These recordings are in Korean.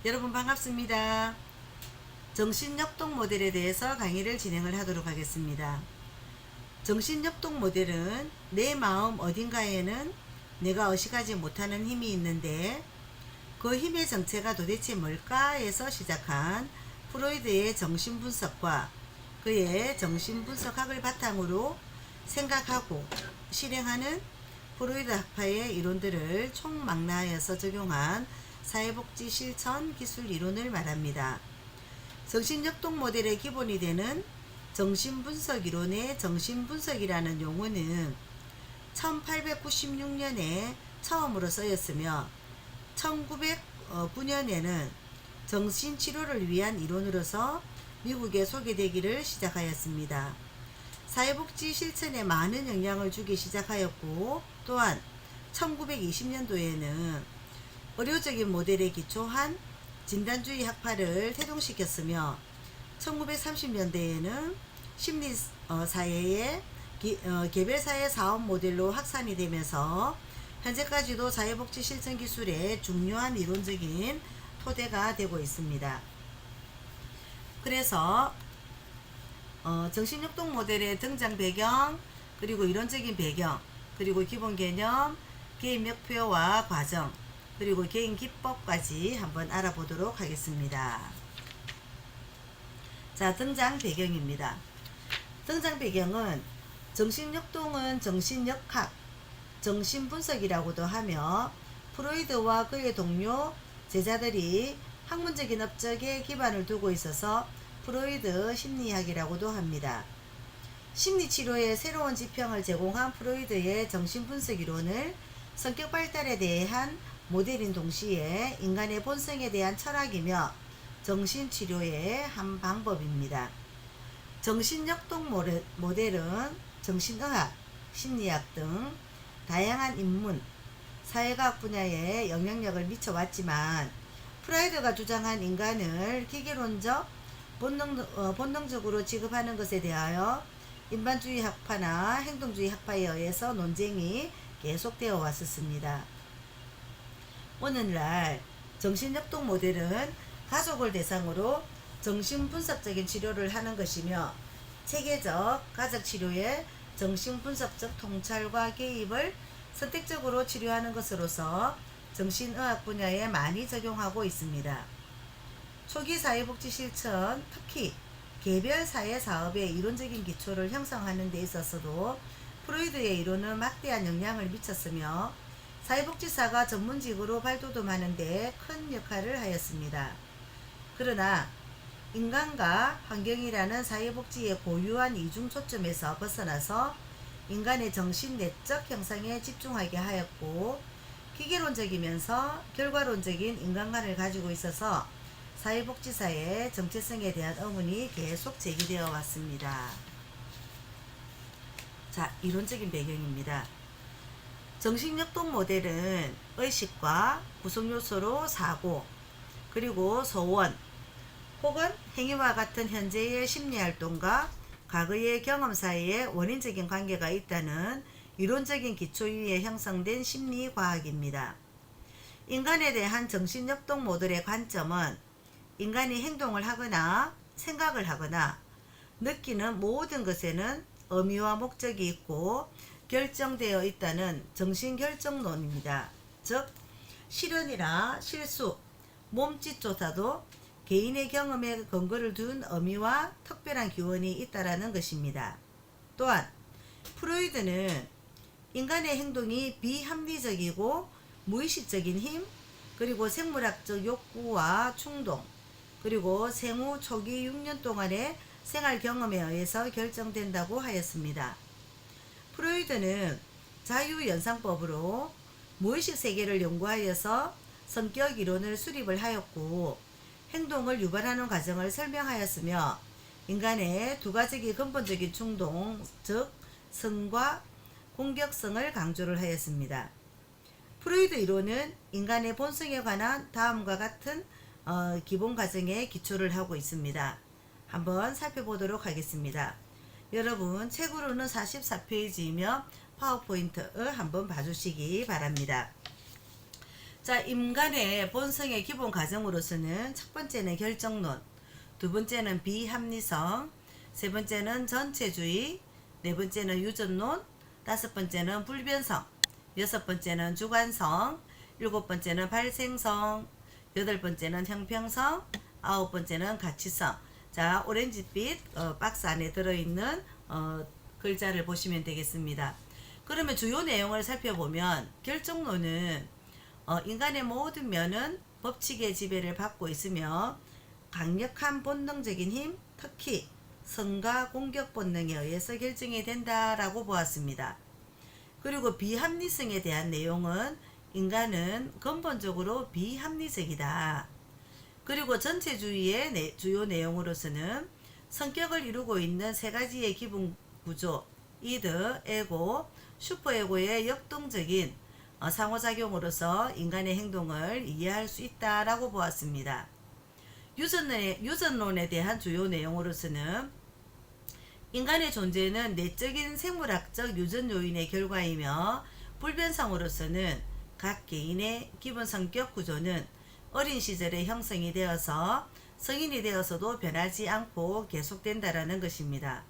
여러분 반갑습니다. 정신역동 모델에 대해서 강의를 진행을 하도록 하겠습니다. 정신역동 모델은 내 마음 어딘가에는 내가 의식하지 못하는 힘이 있는데 그 힘의 정체가 도대체 뭘까에서 시작한 프로이드의 정신분석과 그의 정신분석학을 바탕으로 생각하고 실행하는 프로이드 학파의 이론들을 총망라하여서 적용한 사회복지 실천 기술 이론을 말합니다. 정신역동 모델의 기본이 되는 정신분석 이론의 정신분석이라는 용어는 1896년에 처음으로 쓰였으며 1909년에는 정신치료를 위한 이론으로서 미국에 소개되기를 시작하였습니다. 사회복지 실천에 많은 영향을 주기 시작하였고 또한 1920년도에는 의료적인 모델에 기초한 진단주의 학파를 태동시켰으며 1930년대에는 심리사회의 개별사회 사업 모델로 확산이 되면서 현재까지도 사회복지 실천 기술의 중요한 이론적인 토대가 되고 있습니다. 그래서 정신역동 모델의 등장 배경, 그리고 이론적인 배경, 그리고 기본 개념, 개인 목표와 과정, 그리고 개인 기법까지 한번 알아보도록 하겠습니다. 자, 등장 배경입니다. 등장 배경은 정신역동은 정신역학, 정신분석이라고도 하며 프로이드와 그의 동료 제자들이 학문적인 업적에 기반을 두고 있어서 프로이드 심리학이라고도 합니다. 심리치료의 새로운 지평을 제공한 프로이드의 정신분석 이론을 성격 발달에 대한 모델인 동시에 인간의 본성에 대한 철학이며 정신치료의 한 방법입니다. 정신역동 모델은 정신의학, 심리학 등 다양한 인문, 사회과학 분야에 영향력을 미쳐왔지만 프라이드가 주장한 인간을 기계론적, 본능적으로 취급하는 것에 대하여 인반주의 학파나 행동주의 학파에 의해서 논쟁이 계속되어 왔었습니다. 오늘날 정신역동 모델은 가족을 대상으로 정신분석적인 치료를 하는 것이며 체계적 가족치료에 정신분석적 통찰과 개입을 선택적으로 치료하는 것으로서 정신의학 분야에 많이 적용하고 있습니다. 초기 사회복지 실천, 특히 개별 사회 사업의 이론적인 기초를 형성하는 데 있어서도 프로이드의 이론은 막대한 영향을 미쳤으며 사회복지사가 전문직으로 발돋움하는 데 큰 역할을 하였습니다. 그러나 인간과 환경이라는 사회복지의 고유한 이중 초점에서 벗어나서 인간의 정신 내적 형상에 집중하게 하였고 기계론적이면서 결과론적인 인간관을 가지고 있어서 사회복지사의 정체성에 대한 의문이 계속 제기되어 왔습니다. 자, 이론적인 배경입니다. 정신역동 모델은 의식과 구성요소로 사고, 그리고 소원, 혹은 행위와 같은 현재의 심리활동과 과거의 경험 사이에 원인적인 관계가 있다는 이론적인 기초 위에 형성된 심리과학입니다. 인간에 대한 정신역동 모델의 관점은 인간이 행동을 하거나 생각을 하거나 느끼는 모든 것에는 의미와 목적이 있고 결정되어 있다는 정신결정론입니다. 즉 실현이나 실수, 몸짓조차도 개인의 경험에 근거를 둔 의미와 특별한 기원이 있다라는 것입니다. 또한 프로이드는 인간의 행동이 비합리적이고 무의식적인 힘, 그리고 생물학적 욕구와 충동, 그리고 생후 초기 6년 동안의 생활 경험에 의해서 결정된다고 하였습니다. 프로이드는 자유연상법으로 무의식 세계를 연구하여서 성격 이론을 수립을 하였고 행동을 유발하는 과정을 설명하였으며 인간의 두 가지 근본적인 충동, 즉 성과 공격성을 강조를 하였습니다. 프로이드 이론은 인간의 본성에 관한 다음과 같은 기본 과정에 기초를 하고 있습니다. 한번 살펴보도록 하겠습니다. 여러분 책으로는 44페이지이며 파워포인트 한번 봐주시기 바랍니다. 자, 인간의 본성의 기본 과정으로서는 첫 번째는 결정론, 두 번째는 비합리성, 세 번째는 전체주의, 네 번째는 유전론, 다섯 번째는 불변성, 여섯 번째는 주관성, 일곱 번째는 발생성, 여덟 번째는 형평성, 아홉 번째는 가치성. 자, 오렌지빛 박스 안에 들어있는 글자를 보시면 되겠습니다. 그러면 주요 내용을 살펴보면 결정론은 인간의 모든 면은 법칙의 지배를 받고 있으며 강력한 본능적인 힘, 특히 성과 공격 본능에 의해서 결정이 된다라고 보았습니다. 그리고 비합리성에 대한 내용은 인간은 근본적으로 비합리적이다. 그리고 전체주의의 주요 내용으로서는 성격을 이루고 있는 세 가지의 기본 구조, 이드, 에고, 슈퍼에고의 역동적인 상호작용으로서 인간의 행동을 이해할 수 있다라고 보았습니다. 유전론에 대한 주요 내용으로서는 인간의 존재는 내적인 생물학적 유전 요인의 결과이며 불변성으로서는 각 개인의 기본 성격 구조는 어린 시절에 형성이 되어서 성인이 되어서도 변하지 않고 계속된다라는 것입니다.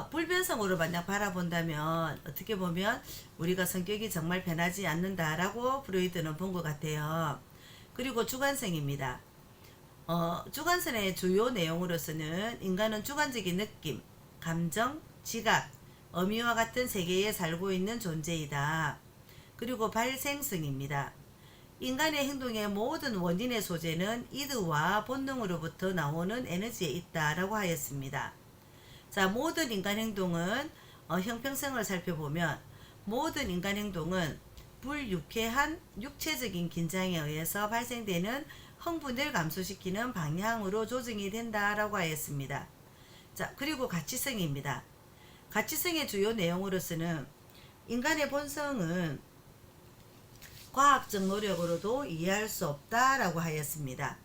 불변성으로 만약 바라본다면 어떻게 보면 우리가 성격이 정말 변하지 않는다라고 프로이드는 본 것 같아요. 그리고 주관성입니다. 주관성의 주요 내용으로서는 인간은 주관적인 느낌, 감정, 지각, 어미와 같은 세계에 살고 있는 존재이다. 그리고 발생성입니다. 인간의 행동의 모든 원인의 소재는 이드와 본능으로부터 나오는 에너지에 있다라고 하였습니다. 자, 모든 인간 행동은 형평성을 살펴보면 모든 인간 행동은 불유쾌한 육체적인 긴장에 의해서 발생되는 흥분을 감소시키는 방향으로 조정이 된다라고 하였습니다. 자, 그리고 가치성입니다. 가치성의 주요 내용으로서는 인간의 본성은 과학적 노력으로도 이해할 수 없다라고 하였습니다.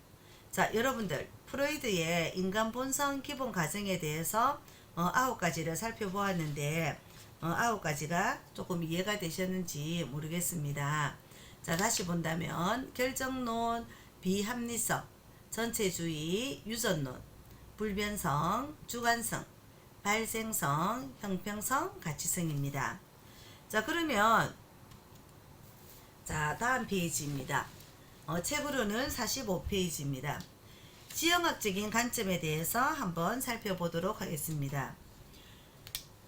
자, 여러분들 프로이드의 인간 본성 기본 과정에 대해서 9가지를 살펴보았는데 9가지가 조금 이해가 되셨는지 모르겠습니다. 자, 다시 본다면 결정론, 비합리성, 전체주의, 유전론, 불변성, 주관성, 발생성, 형평성, 가치성입니다. 자, 그러면 자, 다음 페이지입니다. 책으로는 45페이지입니다. 지형학적인 관점에 대해서 한번 살펴보도록 하겠습니다.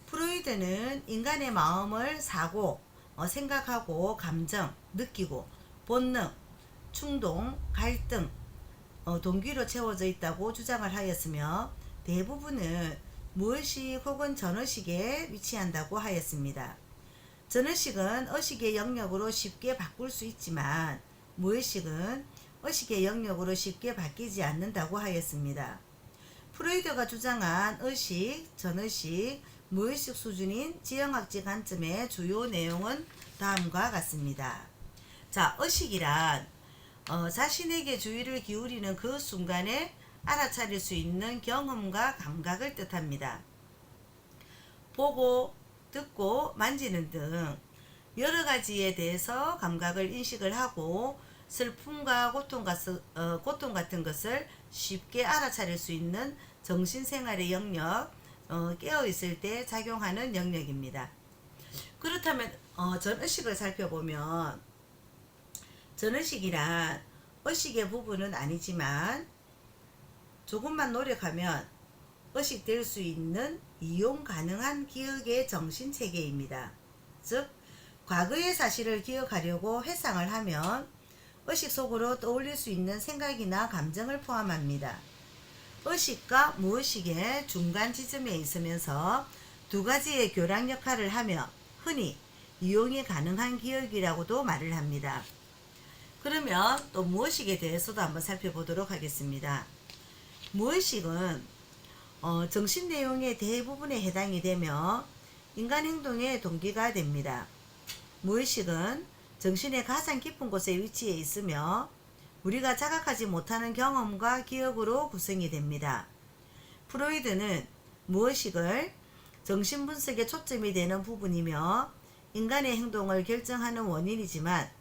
프로이드는 인간의 마음을 사고, 생각하고, 감정, 느끼고, 본능, 충동, 갈등, 동기로 채워져 있다고 주장을 하였으며 대부분은 무의식 혹은 전의식에 위치한다고 하였습니다. 전의식은 의식의 영역으로 쉽게 바꿀 수 있지만 무의식은 의식의 영역으로 쉽게 바뀌지 않는다고 하였습니다. 프로이드가 주장한 의식, 전의식, 무의식 수준인 지형학적 관점의 주요 내용은 다음과 같습니다. 자, 의식이란 자신에게 주의를 기울이는 그 순간에 알아차릴 수 있는 경험과 감각을 뜻합니다. 보고, 듣고, 만지는 등 여러 가지에 대해서 감각을 인식을 하고 슬픔과 고통 같은 것을 쉽게 알아차릴 수 있는 정신생활의 영역, 깨어있을 때 작용하는 영역입니다. 그렇다면 전의식을 살펴보면 전의식이란 의식의 부분은 아니지만 조금만 노력하면 의식될 수 있는 이용 가능한 기억의 정신체계입니다. 즉 과거의 사실을 기억하려고 회상을 하면 의식 속으로 떠올릴 수 있는 생각이나 감정을 포함합니다. 의식과 무의식의 중간 지점에 있으면서 두 가지의 교량 역할을 하며 흔히 이용이 가능한 기억이라고도 말을 합니다. 그러면 또 무의식에 대해서도 한번 살펴보도록 하겠습니다. 무의식은 정신 내용의 대부분에 해당이 되며 인간 행동의 동기가 됩니다. 무의식은 정신의 가장 깊은 곳에 위치해 있으며 우리가 자각하지 못하는 경험과 기억으로 구성이 됩니다. 프로이드는 무의식을 정신분석에 초점이 되는 부분이며 인간의 행동을 결정하는 원인이지만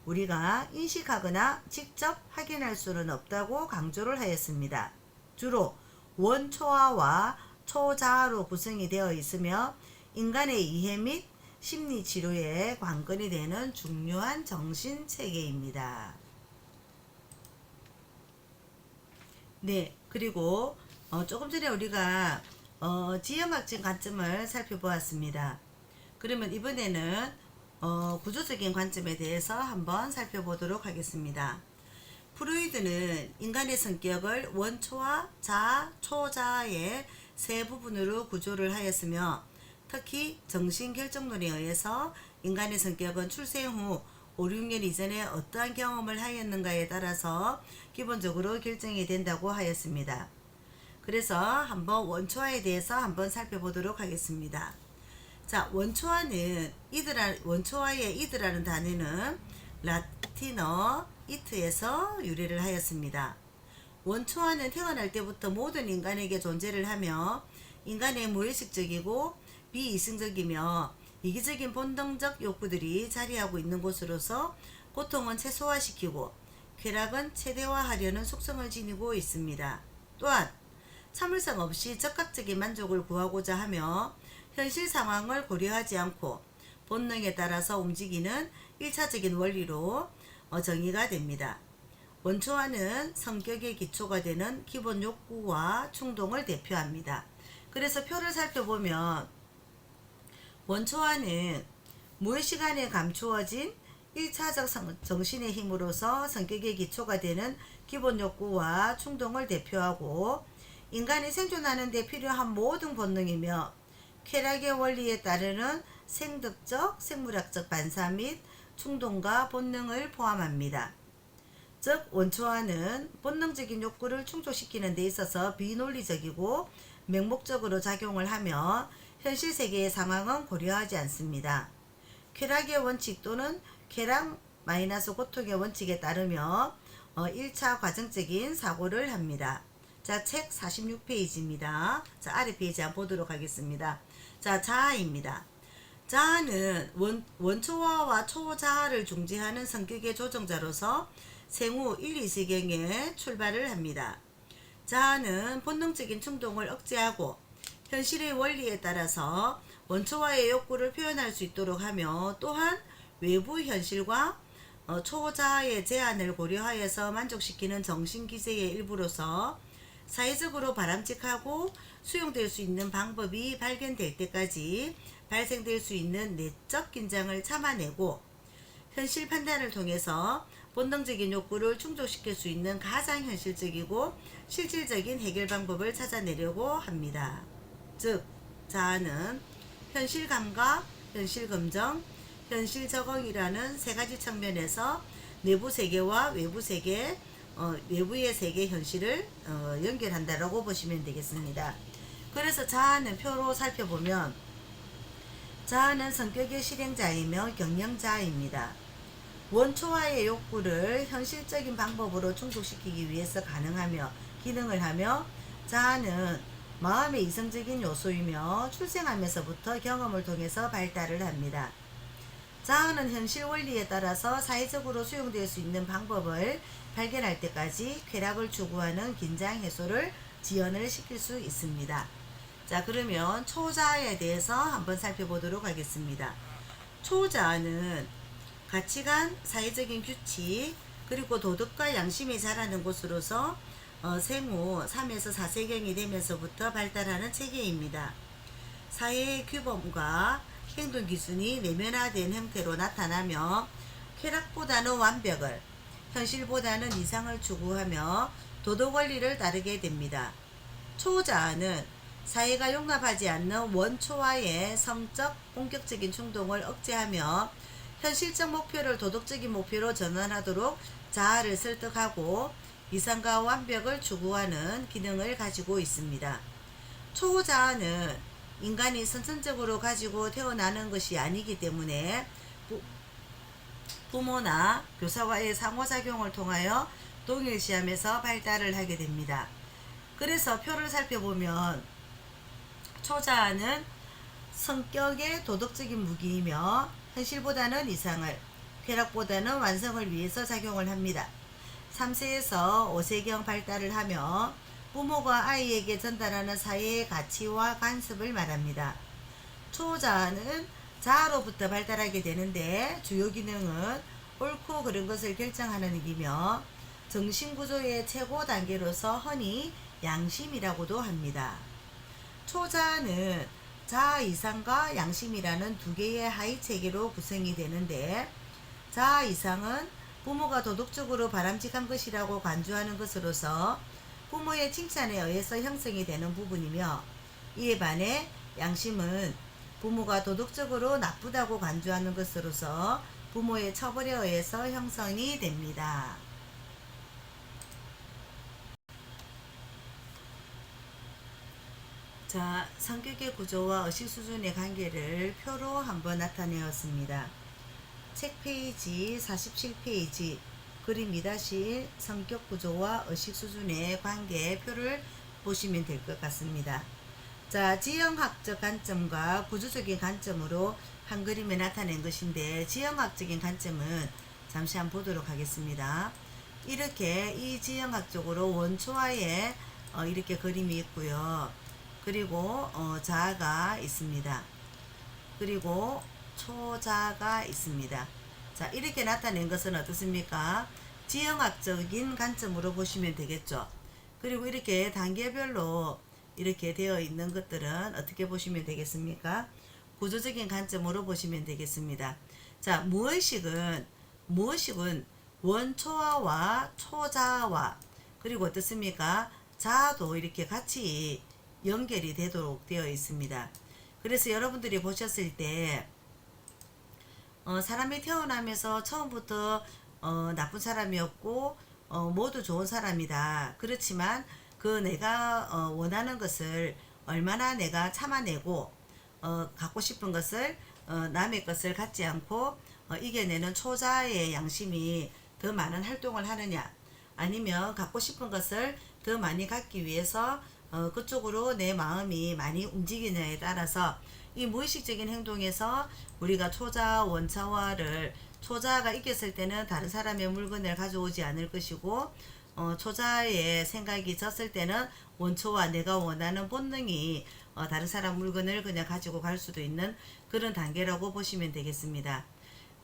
우리가 인식하거나 직접 확인할 수는 없다고 강조를 하였습니다. 주로 원초화와 초자아로 구성이 되어 있으며 인간의 이해 및 심리 치료에 관건이 되는 중요한 정신 체계입니다. 네, 그리고 조금 전에 우리가 지형학적 관점을 살펴보았습니다. 그러면 이번에는 구조적인 관점에 대해서 한번 살펴보도록 하겠습니다. 프로이드는 인간의 성격을 원초와 자아, 초자아의 세 부분으로 구조를 하였으며 특히 정신결정론에 의해서 인간의 성격은 출생 후 5, 6년 이전에 어떠한 경험을 하였는가에 따라서 기본적으로 결정이 된다고 하였습니다. 그래서 한번 원초화에 대해서 한번 살펴보도록 하겠습니다. 자, 원초화의 이드라는 단어는 라틴어 이트에서 유래를 하였습니다. 원초화는 태어날 때부터 모든 인간에게 존재를 하며 인간의 무의식적이고 비이성적이며 이기적인 본능적 욕구들이 자리하고 있는 곳으로서 고통은 최소화시키고 쾌락은 최대화하려는 속성을 지니고 있습니다. 또한 참을성 없이 즉각적인 만족을 구하고자 하며 현실 상황을 고려하지 않고 본능에 따라서 움직이는 1차적인 원리로 정의가 됩니다. 원초화는 성격의 기초가 되는 기본 욕구와 충동을 대표합니다. 그래서 표를 살펴보면 원초화는 무의식 안에 감추어진 1차적 정신의 힘으로서 성격의 기초가 되는 기본 욕구와 충동을 대표하고 인간이 생존하는 데 필요한 모든 본능이며 쾌락의 원리에 따르는 생득적, 생물학적 반사 및 충동과 본능을 포함합니다. 즉 원초화는 본능적인 욕구를 충족시키는 데 있어서 비논리적이고 맹목적으로 작용을 하며 현실 세계의 상황은 고려하지 않습니다. 쾌락의 원칙 또는 쾌락 마이너스 고통의 원칙에 따르며 1차 과정적인 사고를 합니다. 자, 책 46페이지입니다. 자, 아래 페이지 한번 보도록 하겠습니다. 자, 자아입니다. 자아는 원초화와 초자아를 중지하는 성격의 조정자로서 생후 1, 2세경에 출발을 합니다. 자아는 본능적인 충동을 억제하고 현실의 원리에 따라서 원초화의 욕구를 표현할 수 있도록 하며 또한 외부 현실과 초자아의 제한을 고려하여서 만족시키는 정신기제의 일부로서 사회적으로 바람직하고 수용될 수 있는 방법이 발견될 때까지 발생될 수 있는 내적 긴장을 참아내고 현실 판단을 통해서 본능적인 욕구를 충족시킬 수 있는 가장 현실적이고 실질적인 해결 방법을 찾아내려고 합니다. 즉, 자아는 현실 감각, 현실 검정, 현실 적응이라는 세 가지 측면에서 내부 세계와 외부 세계, 외부의 세계 현실을 연결한다라고 보시면 되겠습니다. 그래서 자아는 표로 살펴보면 자아는 성격의 실행자이며 경영자입니다. 원초화의 욕구를 현실적인 방법으로 충족시키기 위해서 가능하며 기능을 하며 자아는 마음의 이성적인 요소이며 출생하면서부터 경험을 통해서 발달을 합니다. 자아는 현실 원리에 따라서 사회적으로 수용될 수 있는 방법을 발견할 때까지 쾌락을 추구하는 긴장 해소를 지연을 시킬 수 있습니다. 자, 그러면 초자아에 대해서 한번 살펴보도록 하겠습니다. 초자아는 가치관, 사회적인 규칙, 그리고 도덕과 양심이 자라는 곳으로서 생후 3에서 4세경이 되면서부터 발달하는 체계입니다. 사회의 규범과 행동 기준이 내면화된 형태로 나타나며 쾌락보다는 완벽을, 현실보다는 이상을 추구하며 도덕 원리를 따르게 됩니다. 초자아는 사회가 용납하지 않는 원초화의 성적, 공격적인 충동을 억제하며 현실적 목표를 도덕적인 목표로 전환하도록 자아를 설득하고 이상과 완벽을 추구하는 기능을 가지고 있습니다. 초자아는 인간이 선천적으로 가지고 태어나는 것이 아니기 때문에 부모나 교사와의 상호작용을 통하여 동일시하면서 발달을 하게 됩니다. 그래서 표를 살펴보면 초자아는 성격의 도덕적인 무기이며 현실보다는 이상을, 쾌락보다는 완성을 위해서 작용을 합니다. 3세에서 5세경 발달을 하며 부모가 아이에게 전달하는 사회의 가치와 관습을 말합니다. 초자아는 자아로부터 발달하게 되는데 주요 기능은 옳고 그른 것을 결정하는 일이며 정신구조의 최고 단계로서 흔히 양심이라고도 합니다. 초자아는 자아 이상과 양심이라는 두 개의 하위 체계로 구성이 되는데, 자아 이상은 부모가 도덕적으로 바람직한 것이라고 간주하는 것으로서 부모의 칭찬에 의해서 형성이 되는 부분이며, 이에 반해 양심은 부모가 도덕적으로 나쁘다고 간주하는 것으로서 부모의 처벌에 의해서 형성이 됩니다. 자, 성격의 구조와 의식 수준의 관계를 표로 한번 나타내었습니다. 책 페이지 47페이지 그림 2-1 성격 구조와 의식 수준의 관계 표를 보시면 될 것 같습니다. 자, 지형학적 관점과 구조적인 관점으로 한 그림에 나타낸 것인데, 지형학적인 관점은 잠시 한번 보도록 하겠습니다. 이렇게 이 지형학적으로 원초화에 이렇게 그림이 있고요. 그리고 자아가 있습니다. 그리고 초자가 있습니다. 자, 이렇게 나타낸 것은 어떻습니까? 지형학적인 관점으로 보시면 되겠죠. 그리고 이렇게 단계별로 이렇게 되어 있는 것들은 어떻게 보시면 되겠습니까? 구조적인 관점으로 보시면 되겠습니다. 자, 무의식은 원초화와 초자아와 그리고 어떻습니까? 자아도 이렇게 같이 연결이 되도록 되어 있습니다. 그래서 여러분들이 보셨을 때 사람이 태어나면서 처음부터 나쁜 사람이었고 모두 좋은 사람이다. 그렇지만 그 내가 원하는 것을 얼마나 내가 참아내고 갖고 싶은 것을 남의 것을 갖지 않고 이겨내는 초자의 양심이 더 많은 활동을 하느냐, 아니면 갖고 싶은 것을 더 많이 갖기 위해서 그쪽으로 내 마음이 많이 움직이느냐에 따라서 이 무의식적인 행동에서 우리가 초자아 원차화를, 초자아가 이겼을 때는 다른 사람의 물건을 가져오지 않을 것이고 초자아의 생각이 졌을 때는 원초와 내가 원하는 본능이 다른 사람 물건을 그냥 가지고 갈 수도 있는 그런 단계라고 보시면 되겠습니다.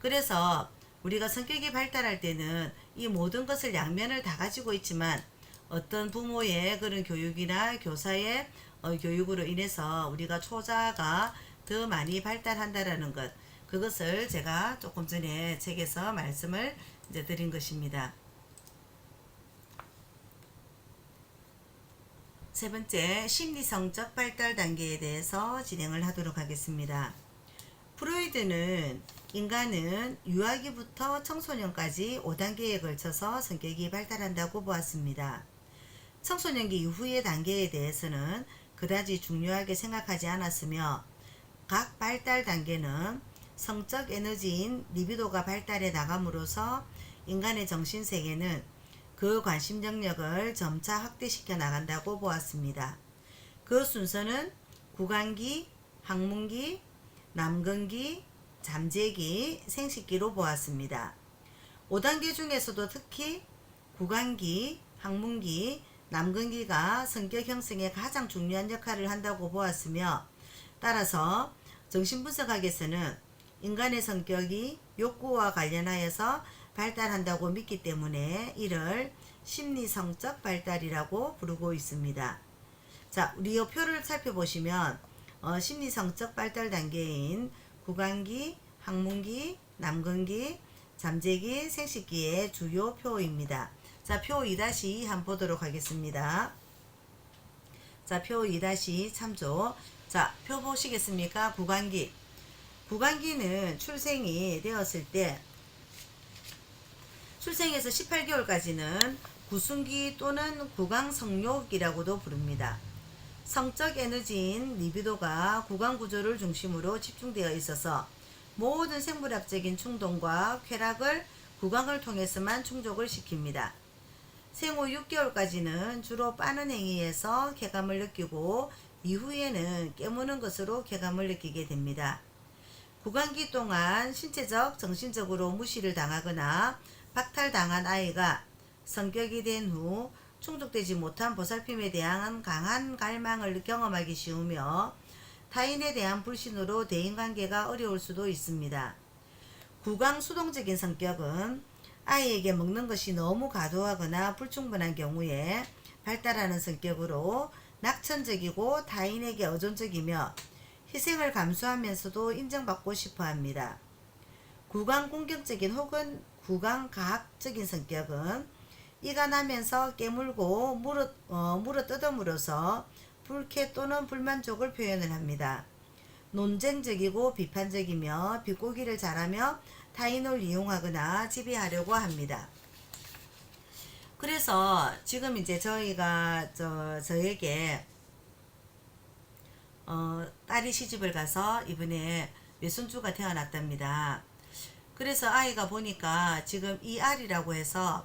그래서 우리가 성격이 발달할 때는 이 모든 것을 양면을 다 가지고 있지만 어떤 부모의 그런 교육이나 교사의 교육으로 인해서 우리가 초자아가 더 많이 발달한다라는 것, 그것을 제가 조금 전에 책에서 말씀을 이제 드린 것입니다. 세 번째, 심리성적 발달 단계에 대해서 진행을 하도록 하겠습니다. 프로이드는 인간은 유아기부터 청소년까지 5단계에 걸쳐서 성격이 발달한다고 보았습니다. 청소년기 이후의 단계에 대해서는 그다지 중요하게 생각하지 않았으며, 각 발달 단계는 성적 에너지인 리비도가 발달해 나감으로써 인간의 정신세계는 그 관심 영역을 점차 확대시켜 나간다고 보았습니다. 그 순서는 구강기, 학문기, 남근기, 잠재기, 생식기로 보았습니다. 5단계 중에서도 특히 구강기, 학문기, 남근기가 성격 형성에 가장 중요한 역할을 한다고 보았으며, 따라서 정신분석학에서는 인간의 성격이 욕구와 관련하여서 발달한다고 믿기 때문에 이를 심리성적 발달이라고 부르고 있습니다. 자, 우리 이 표를 살펴보시면 심리성적 발달 단계인 구강기, 학문기, 남근기, 잠재기, 생식기의 주요 표입니다. 자, 표 2-2 한번 보도록 하겠습니다. 자, 표 2- 참조. 자, 표 보시겠습니까? 구강기. 구강기는 출생이 되었을 때 출생에서 18개월까지는 구순기 또는 구강성욕이라고도 부릅니다. 성적 에너지인 리비도가 구강 구조를 중심으로 집중되어 있어서 모든 생물학적인 충동과 쾌락을 구강을 통해서만 충족을 시킵니다. 생후 6개월까지는 주로 빠는 행위에서 쾌감을 느끼고 이후에는 깨무는 것으로 쾌감을 느끼게 됩니다. 구강기 동안 신체적, 정신적으로 무시를 당하거나 박탈당한 아이가 성격이 된 후 충족되지 못한 보살핌에 대한 강한 갈망을 경험하기 쉬우며 타인에 대한 불신으로 대인관계가 어려울 수도 있습니다. 구강 수동적인 성격은 아이에게 먹는 것이 너무 과도하거나 불충분한 경우에 발달하는 성격으로 낙천적이고 타인에게 의존적이며 희생을 감수하면서도 인정받고 싶어 합니다. 구강 공격적인 혹은 구강 가학적인 성격은 이가 나면서 깨물고 물어 뜯음으로써 불쾌 또는 불만족을 표현을 합니다. 논쟁적이고 비판적이며 비꼬기를 잘하며 타인을 이용하거나 지배하려고 합니다. 그래서 지금 이제 저희가 저에게 딸이 시집을 가서 이번에 외손주가 태어났답니다. 그래서 아이가 보니까 지금 ER이라고 해서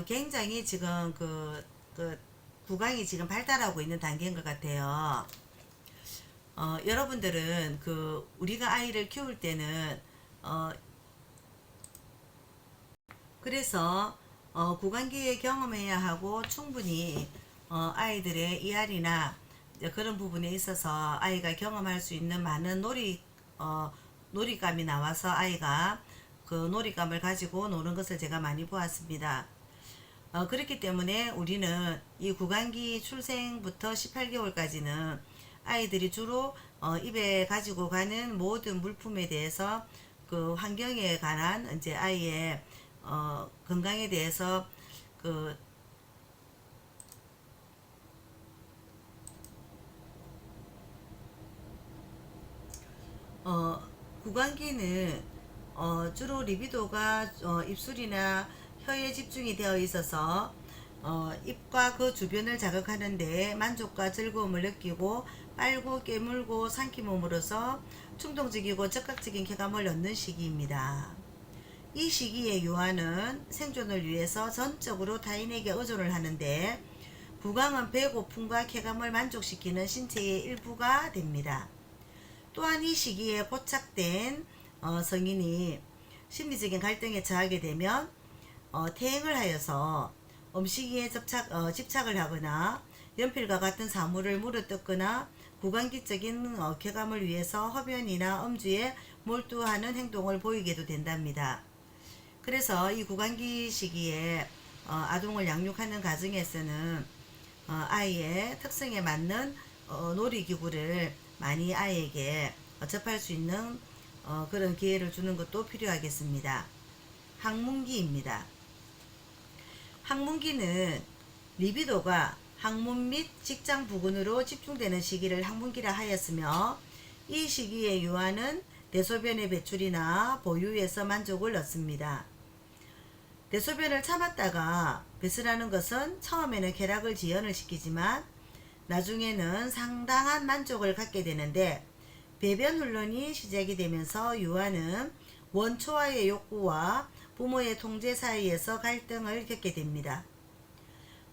굉장히 지금 그 구강이 지금 발달하고 있는 단계인 것 같아요. 여러분들은 우리가 아이를 키울 때는 그래서 구강기에 경험해야 하고 충분히 아이들의 ER이나 그런 부분에 있어서 아이가 경험할 수 있는 많은 놀이감이 나와서 아이가 그 놀이감을 가지고 노는 것을 제가 많이 보았습니다. 그렇기 때문에 우리는 이 구강기 출생부터 18개월까지는 아이들이 주로 입에 가지고 가는 모든 물품에 대해서 그 환경에 관한 이제 아이의 건강에 대해서 구강기는 주로 리비도가 입술이나 혀에 집중이 되어 있어서 입과 그 주변을 자극하는 데 만족과 즐거움을 느끼고 빨고 깨물고 삼킴음으로써 충동적이고 적극적인 쾌감을 얻는 시기입니다. 이 시기에 유아는 생존을 위해서 전적으로 타인에게 의존을 하는데 구강은 배고픔과 쾌감을 만족시키는 신체의 일부가 됩니다. 또한 이 시기에 고착된 성인이 심리적인 갈등에 처하게 되면 퇴행을 하여서 음식에 집착을 하거나 연필과 같은 사물을 물어뜯거나 구강기적인 쾌감을 위해서 흡연이나 음주에 몰두하는 행동을 보이게도 된답니다. 그래서 이 구강기 시기에 아동을 양육하는 가정에서는 아이의 특성에 맞는 놀이기구를 많이 아이에게 접할 수 있는 그런 기회를 주는 것도 필요하겠습니다. 항문기입니다. 항문기는 리비도가 항문 및 직장 부근으로 집중되는 시기를 항문기라 하였으며 이 시기에 유아는 대소변의 배출이나 보유에서 만족을 얻습니다. 대소변을 참았다가 배설하는 것은 처음에는 쾌락을 지연을 시키지만 나중에는 상당한 만족을 갖게 되는데 배변 훈련이 시작이 되면서 유아는 원초와의 욕구와 부모의 통제 사이에서 갈등을 겪게 됩니다.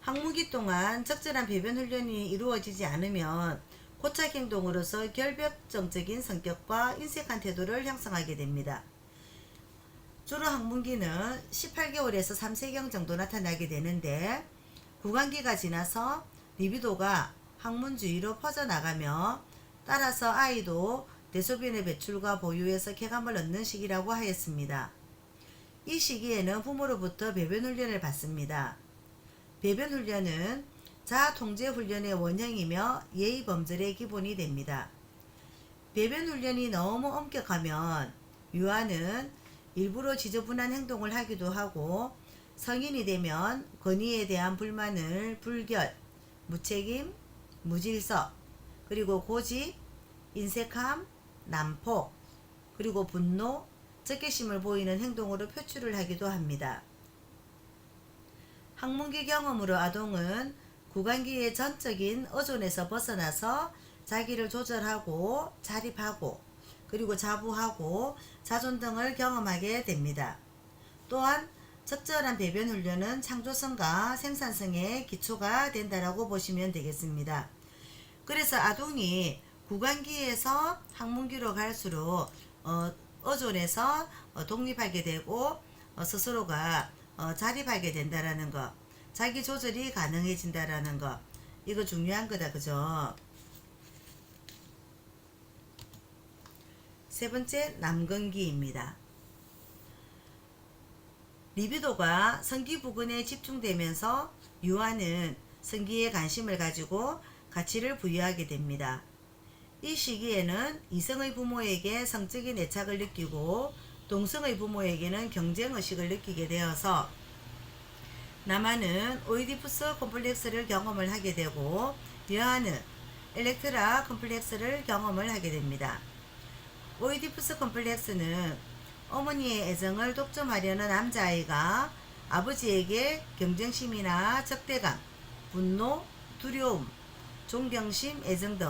항문기 동안 적절한 배변 훈련이 이루어지지 않으면 고착 행동으로서 결벽증적인 성격과 인색한 태도를 형성하게 됩니다. 주로 항문기는 18개월에서 3세경 정도 나타나게 되는데 구강기가 지나서 리비도가 항문 주위로 퍼져나가며 따라서 아이도 대소변의 배출과 보유에서 쾌감을 얻는 시기라고 하였습니다. 이 시기에는 부모로부터 배변 훈련을 받습니다. 배변 훈련은 자아 통제 훈련의 원형이며 예의 범절의 기본이 됩니다. 배변 훈련이 너무 엄격하면 유아는 일부러 지저분한 행동을 하기도 하고 성인이 되면 권위에 대한 불만을 불결, 무책임, 무질서, 그리고 고집, 인색함, 난폭, 그리고 분노, 적개심을 보이는 행동으로 표출을 하기도 합니다. 항문기 경험으로 아동은 구강기의 전적인 의존에서 벗어나서 자기를 조절하고 자립하고 그리고 자부하고 자존 등을 경험하게 됩니다. 또한 적절한 배변 훈련은 창조성과 생산성의 기초가 된다라고 보시면 되겠습니다. 그래서 아동이 구강기에서 항문기로 갈수록 의존해서 독립하게 되고 스스로가 자립하게 된다라는 거, 자기 조절이 가능해진다라는 거, 이거 중요한 거다. 그죠? 세 번째, 남근기입니다. 리비도가 성기 부근에 집중되면서 유아는 성기에 관심을 가지고 가치를 부여하게 됩니다. 이 시기에는 이성의 부모에게 성적인 애착을 느끼고 동성의 부모에게는 경쟁의식을 느끼게 되어서 남아는 오이디푸스 콤플렉스를 경험을 하게 되고 여아는 엘렉트라 콤플렉스를 경험을 하게 됩니다. 오이디푸스 콤플렉스는 어머니의 애정을 독점하려는 남자아이가 아버지에게 경쟁심이나 적대감, 분노, 두려움, 존경심, 애정 등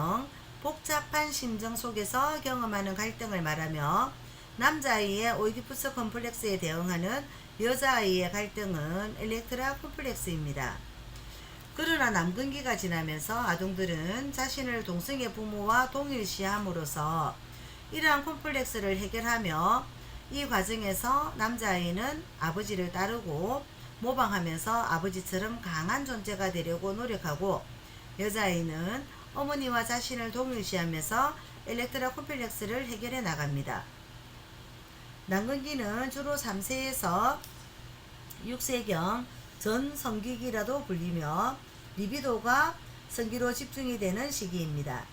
복잡한 심정 속에서 경험하는 갈등을 말하며 남자아이의 오이디푸스 콤플렉스에 대응하는 여자아이의 갈등은 엘렉트라 콤플렉스입니다. 그러나 남근기가 지나면서 아동들은 자신을 동성애 부모와 동일시함으로써 이러한 콤플렉스를 해결하며 이 과정에서 남자아이는 아버지를 따르고 모방하면서 아버지처럼 강한 존재가 되려고 노력하고 여자아이는 어머니와 자신을 동일시하면서 엘렉트라 콤플렉스를 해결해 나갑니다. 남근기는 주로 3세에서 6세경 전 성기기라도 불리며 리비도가 성기로 집중이 되는 시기입니다.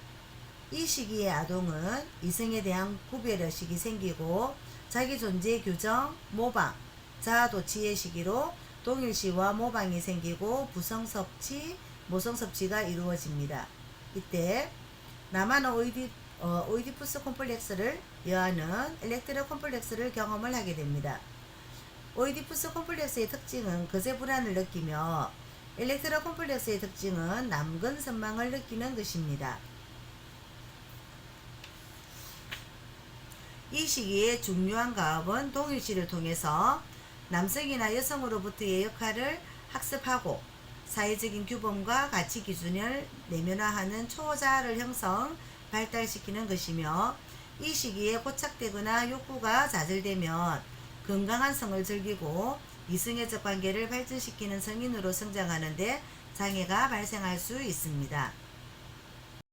이 시기의 아동은 이성에 대한 구별의식이 생기고 자기 존재 규정, 모방, 자아도취의 시기로 동일시와 모방이 생기고 부성섭취, 모성섭취가 이루어집니다. 이때 남아는 오이디푸스 콤플렉스를, 여아는 엘렉트라 콤플렉스를 경험을 하게 됩니다. 오이디푸스 콤플렉스의 특징은 거세 불안을 느끼며 엘렉트라 콤플렉스의 특징은 남근 선망을 느끼는 것입니다. 이 시기에 중요한 가업은 동일시를 통해서 남성이나 여성으로부터의 역할을 학습하고 사회적인 규범과 가치 기준을 내면화하는 초자아를 형성, 발달시키는 것이며 이 시기에 고착되거나 욕구가 좌절되면 건강한 성을 즐기고 이성애적 관계를 발전시키는 성인으로 성장하는 데 장애가 발생할 수 있습니다.